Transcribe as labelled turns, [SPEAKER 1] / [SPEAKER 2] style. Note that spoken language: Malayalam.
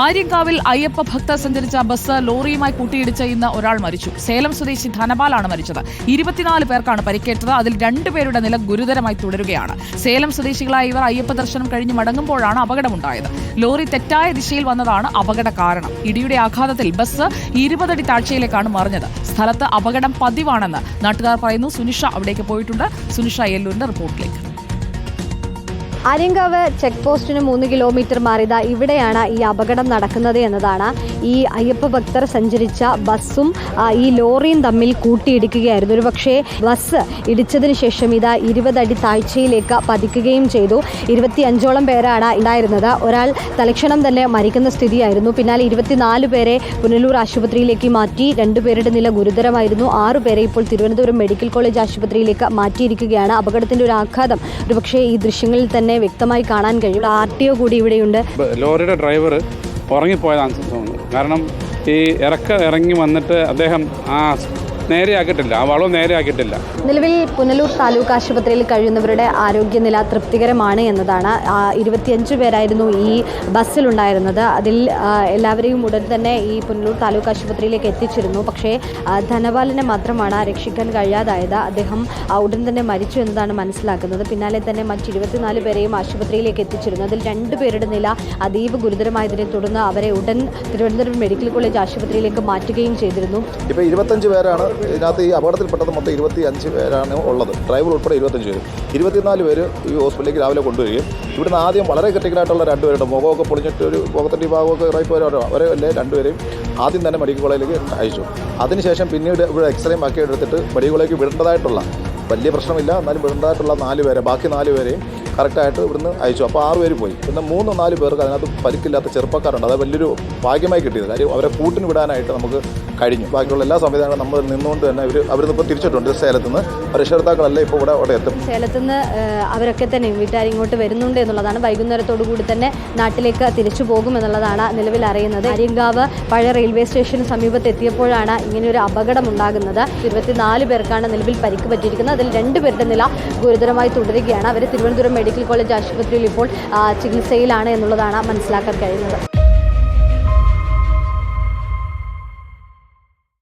[SPEAKER 1] ആര്യങ്കാവിൽ അയ്യപ്പ ഭക്തർ സഞ്ചരിച്ച ബസ് ലോറിയുമായി കൂട്ടിയിടിച്ച് ഇന്ന് ഒരാൾ മരിച്ചു. സേലം സ്വദേശി ധനപാലാണ് മരിച്ചത്. 24 പേർക്കാണ് പരിക്കേറ്റത്. അതിൽ 2 പേരുടെ നില ഗുരുതരമായി തുടരുകയാണ്. സേലം സ്വദേശികളായ ഇവർ അയ്യപ്പ ദർശനം കഴിഞ്ഞ് മടങ്ങുമ്പോഴാണ് അപകടമുണ്ടായത്. ലോറി തെറ്റായ ദിശയിൽ വന്നതാണ് അപകട കാരണം. ഇടിയുടെ ആഘാതത്തിൽ ബസ് 20 അടി താഴ്ചയിലേക്കാണ് മറിഞ്ഞത്. സ്ഥലത്ത് അപകടം പതിവാണെന്ന് നാട്ടുകാർ പറയുന്നു. സുനിഷ അവിടേക്ക് പോയിട്ടുണ്ട്. സുനിഷ യെല്ലൂരിന്റെ റിപ്പോർട്ടിലേക്ക്.
[SPEAKER 2] ആര്യങ്കാവ് ചെക്ക് പോസ്റ്റിന് 3 കിലോമീറ്റർ മാറിയതാ ഇവിടെയാണ് ഈ അപകടം നടക്കുന്നത് എന്നതാണ്. ഈ അയ്യപ്പ ഭക്തർ സഞ്ചരിച്ച ബസ്സും ഈ ലോറിയും തമ്മിൽ കൂട്ടിയിടിക്കുകയായിരുന്നു. ഒരു പക്ഷേ ബസ് ഇടിച്ചതിന് ശേഷം ഇതാ 20 അടി താഴ്ചയിലേക്ക് പതിക്കുകയും ചെയ്തു. 25ഓളം പേരാണ് ഉണ്ടായിരുന്നത്. ഒരാൾ തലക്ഷണം തന്നെ മരിക്കുന്ന സ്ഥിതിയായിരുന്നു. പിന്നാലെ 24 പേരെ പുനലൂർ ആശുപത്രിയിലേക്ക് മാറ്റി. 2 പേരുടെ നില ഗുരുതരമായിരുന്നു. 6 പേരെ ഇപ്പോൾ തിരുവനന്തപുരം മെഡിക്കൽ കോളേജ് ആശുപത്രിയിലേക്ക് മാറ്റിയിരിക്കുകയാണ്. അപകടത്തിന്റെ ഒരു ആഘാതം ഒരുപക്ഷെ ഈ ദൃശ്യങ്ങളിൽ തന്നെ വ്യക്തമായി കാണാൻ കഴിയും. RTO കൂടി ഇവിടെയുണ്ട്.
[SPEAKER 3] ലോറിയുടെ ഡ്രൈവർ ഉറങ്ങിപ്പോയതാണ് തോന്നുന്നത്. കാരണം ഈ ഇറങ്ങി വന്നിട്ട് അദ്ദേഹം നേരെയാക്കിയിട്ടില്ല, ആ വളവ് നേരെയാക്കിയിട്ടില്ല.
[SPEAKER 2] നിലവിൽ പുനലൂർ താലൂക്ക് ആശുപത്രിയിൽ കഴിയുന്നവരുടെ ആരോഗ്യനില തൃപ്തികരമാണ് എന്നതാണ്. 25 പേരായിരുന്നു ഈ ബസ്സിലുണ്ടായിരുന്നത്. അതിൽ എല്ലാവരെയും ഉടൻ തന്നെ ഈ പുനലൂർ താലൂക്ക് ആശുപത്രിയിലേക്ക് എത്തിച്ചിരുന്നു. പക്ഷേ ധനപാലിനെ മാത്രമാണ് രക്ഷിക്കാൻ കഴിയാതായത്. അദ്ദേഹം ഉടൻ തന്നെ മരിച്ചു എന്നതാണ് മനസ്സിലാക്കുന്നത്. പിന്നാലെ തന്നെ മറ്റ് 24 പേരെയും ആശുപത്രിയിലേക്ക് എത്തിച്ചിരുന്നു. അതിൽ 2 പേരുടെ നില അതീവ ഗുരുതരമായതിനെ തുടർന്ന് അവരെ ഉടൻ തിരുവനന്തപുരം മെഡിക്കൽ കോളേജ് ആശുപത്രിയിലേക്ക് മാറ്റുകയും ചെയ്തിരുന്നു.
[SPEAKER 4] ഇപ്പോൾ 25 പേരാണ് ഇതിനകത്ത്. ഈ അപകടത്തിൽപ്പെട്ടത് മൊത്തം 25 പേരാണ് ഉള്ളത്. ഡ്രൈവർ ഉൾപ്പെടെ 25 പേര്. 24 പേര് ഈ ഹോസ്പിറ്റലിലേക്ക് രാവിലെ കൊണ്ടുവരികയും ഇവിടുന്ന് ആദ്യം വളരെ ക്രിട്ടിക്കലായിട്ടുള്ള 2 പേരുടെ മുഖമൊക്കെ പൊളിഞ്ഞിട്ട് ഒരു മുഖത്തിൻ്റെ ഭാഗമൊക്കെ അവരെ അല്ലേ 2 പേരെയും ആദ്യം തന്നെ മെഡിക്കൽ കോളേജിലേക്ക് അയച്ചു. അതിനുശേഷം പിന്നീട് ഇവിടെ എക്സ്റേയും ബാക്കി എടുത്തിട്ട് മെഡിക്കൽ കോളേജിലേക്ക് വിടേണ്ടതായിട്ടുള്ള വലിയ പ്രശ്നമില്ല, എന്നാലും വിടേണ്ടതായിട്ടുള്ള 4 പേരെ, ബാക്കി 4 പേരെയും കറക്റ്റായിട്ട് ഇവിടുന്ന് അയച്ചു. അപ്പോൾ 6 പേര് പോയി. പിന്നെ 3-4 പേർക്ക് അതിനകത്ത് പരിക്കില്ലാത്ത ചെറുപ്പക്കാരുണ്ട്. അത് വലിയൊരു ഭാഗ്യമായി കിട്ടിയത്. കാര്യം അവരെ കൂട്ടിന് വിടാനായിട്ട് നമുക്ക് കഴിഞ്ഞു. ബാക്കിയുള്ള എല്ലാ സംവിധാനങ്ങളും നമ്മൾ നിന്നുകൊണ്ട് തന്നെ അവരിന്നിപ്പോൾ തിരിച്ചിട്ടുണ്ട്. സേലത്ത് നിന്ന് രക്ഷകർത്താക്കളല്ല ഇപ്പോൾ ഇവിടെ എത്തും.
[SPEAKER 2] സേലത്ത് നിന്ന് അവരൊക്കെ തന്നെ വീട്ടുകാർ ഇങ്ങോട്ട് വരുന്നുണ്ട് എന്നുള്ളതാണ്. വൈകുന്നേരത്തോടു കൂടി തന്നെ നാട്ടിലേക്ക് തിരിച്ചു പോകുമെന്നുള്ളതാണ് നിലവിൽ അറിയുന്നത്. ആര്യങ്കാവ് പഴയ റെയിൽവേ സ്റ്റേഷന് സമീപത്ത് എത്തിയപ്പോഴാണ് ഇങ്ങനെയൊരു അപകടം ഉണ്ടാകുന്നത്. 24 പേർക്കാണ് നിലവിൽ പരിക്ക് പറ്റിയിരിക്കുന്നത്. അതിൽ 2 പേരുടെ നില ഗുരുതരമായി തുടരുകയാണ്. അവർ തിരുവനന്തപുരം മെഡിക്കൽ കോളേജ് ആശുപത്രിയിൽ ഇപ്പോൾ ചികിത്സയിലാണ് എന്നുള്ളതാണ് മനസ്സിലാക്കാൻ കഴിയുന്നത്.